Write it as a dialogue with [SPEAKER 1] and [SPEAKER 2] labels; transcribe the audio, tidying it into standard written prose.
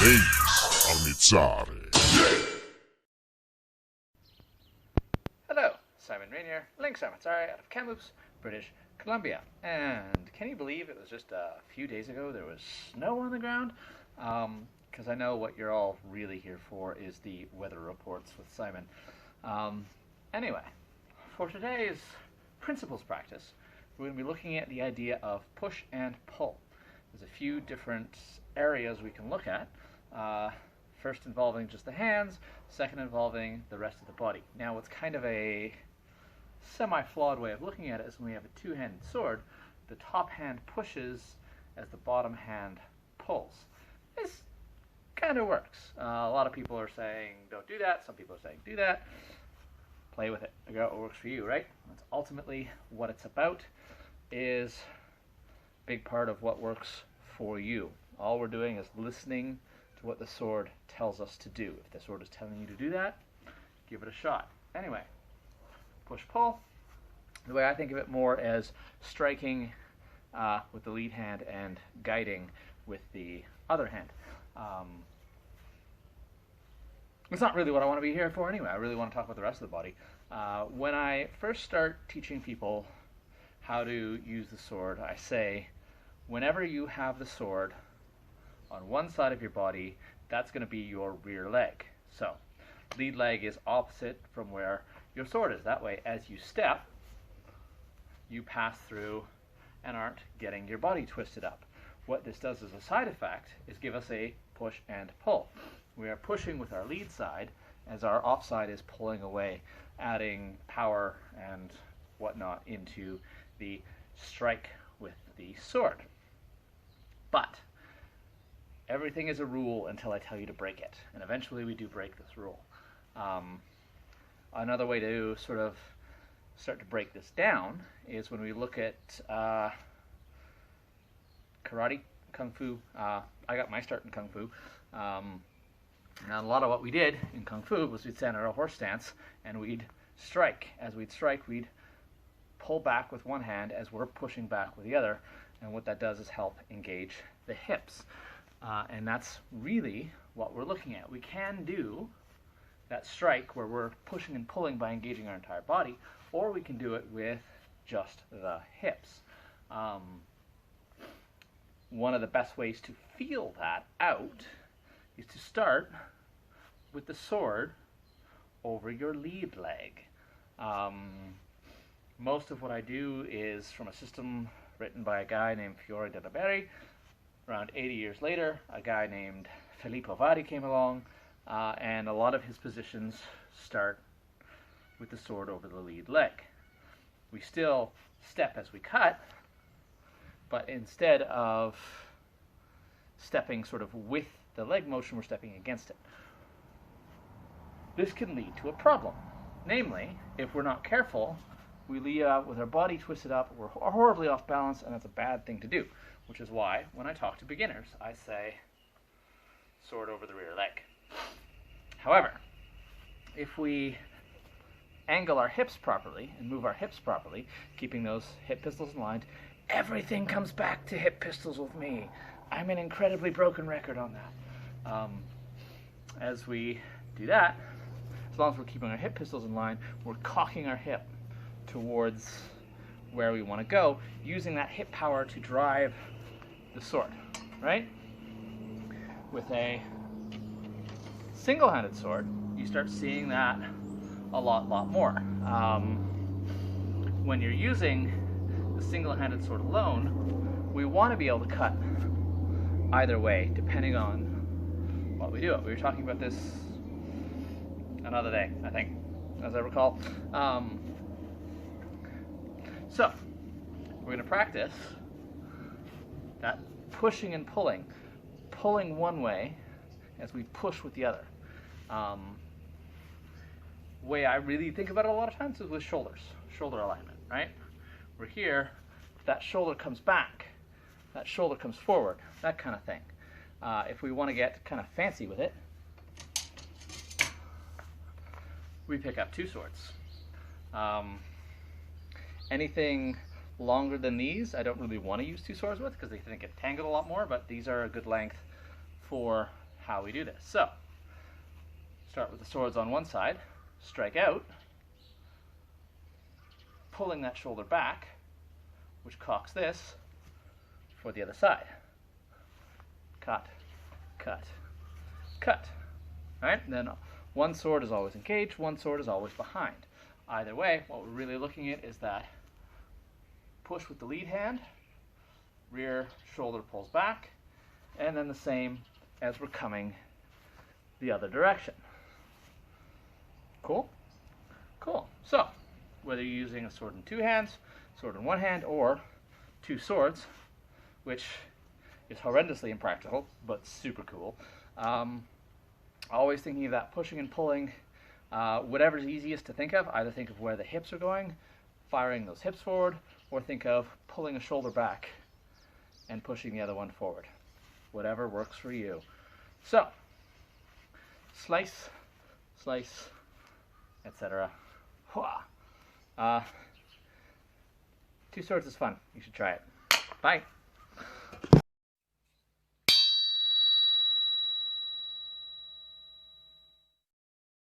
[SPEAKER 1] Names Arnizzare.
[SPEAKER 2] Hello, Simon Rainier, Lynx Arnizzare out of Kamloops, British Columbia. And can you believe it was just a few days ago there was snow on the ground? Because I know what you're all really here for is the weather reports with Simon. Anyway, for today's principles practice, we're going to be looking at the idea of push and pull. There's a few different areas we can look at. First involving just the hands, second involving the rest of the body. Now what's kind of a semi-flawed way of looking at it is when we have a two-handed sword, the top hand pushes as the bottom hand pulls. This kind of works. A lot of people are saying don't do that, some people are saying do that. Play with it, figure out what works for you, right? That's ultimately what it's about, is a big part of what works for you. All we're doing is listening to what the sword tells us to do. If the sword is telling you to do that, give it a shot. Anyway, push-pull. The way I think of it more as striking with the lead hand and guiding with the other hand. It's not really what I want to be here for anyway. I really want to talk about the rest of the body. When I first start teaching people how to use the sword, I say, whenever you have the sword on one side of your body, that's going to be your rear leg. So, lead leg is opposite from where your sword is. That way, as you step, you pass through and aren't getting your body twisted up. What this does as a side effect is give us a push and pull. We are pushing with our lead side as our offside is pulling away, adding power and whatnot into the strike with the sword. But everything is a rule until I tell you to break it, and eventually we do break this rule. Another way to sort of start to break this down is when we look at karate, kung fu. I got my start in kung fu. And a lot of what we did in kung fu was we'd stand at a horse stance and we'd strike. As we'd strike, we'd pull back with one hand as we're pushing back with the other. And what that does is help engage the hips. And that's really what we're looking at. We can do that strike where we're pushing and pulling by engaging our entire body, or we can do it with just the hips. One of the best ways to feel that out is to start with the sword over your lead leg. Most of what I do is from a system written by a guy named Fiore della Berri. Around 80 years later, a guy named Filippo Vadi came along, and a lot of his positions start with the sword over the lead leg. We still step as we cut, but instead of stepping sort of with the leg motion, we're stepping against it. This can lead to a problem. Namely, if we're not careful, we lead out with our body twisted up, we're horribly off balance, and that's a bad thing to do. Which is why, when I talk to beginners, I say, sword over the rear leg. However, if we angle our hips properly and move our hips properly, keeping those hip pistols in line, everything comes back to hip pistols with me. I'm an incredibly broken record on that. As we do that, as long as we're keeping our hip pistols in line, we're cocking our hip towards where we want to go, using that hip power to drive the sword, right? With a single-handed sword, you start seeing that a lot more. When you're using the single-handed sword alone, we want to be able to cut either way, depending on what we do. We were talking about this another day, I think, as I recall. So, we're going to practice that pushing and pulling. Pulling one way as we push with the other. Way I really think about it a lot of times is with shoulders. Shoulder alignment, right? We're here, that shoulder comes back, that shoulder comes forward, that kind of thing. If we want to get kind of fancy with it, we pick up two swords. Anything longer than these, I don't really want to use two swords with because they can get tangled a lot more, but these are a good length for how we do this. So, start with the swords on one side, strike out, pulling that shoulder back, which cocks this for the other side. Cut, cut, cut. All right, then one sword is always engaged, one sword is always behind. Either way, what we're really looking at is that push with the lead hand, rear shoulder pulls back, and then the same as we're coming the other direction. Cool? Cool. So, whether you're using a sword in two hands, sword in one hand, or two swords, which is horrendously impractical, but super cool. Always thinking of that pushing and pulling, whatever's easiest to think of. Either think of where the hips are going, firing those hips forward, or think of pulling a shoulder back and pushing the other one forward. Whatever works for you. So, slice, slice, etc. Two swords is fun. You should try it. Bye.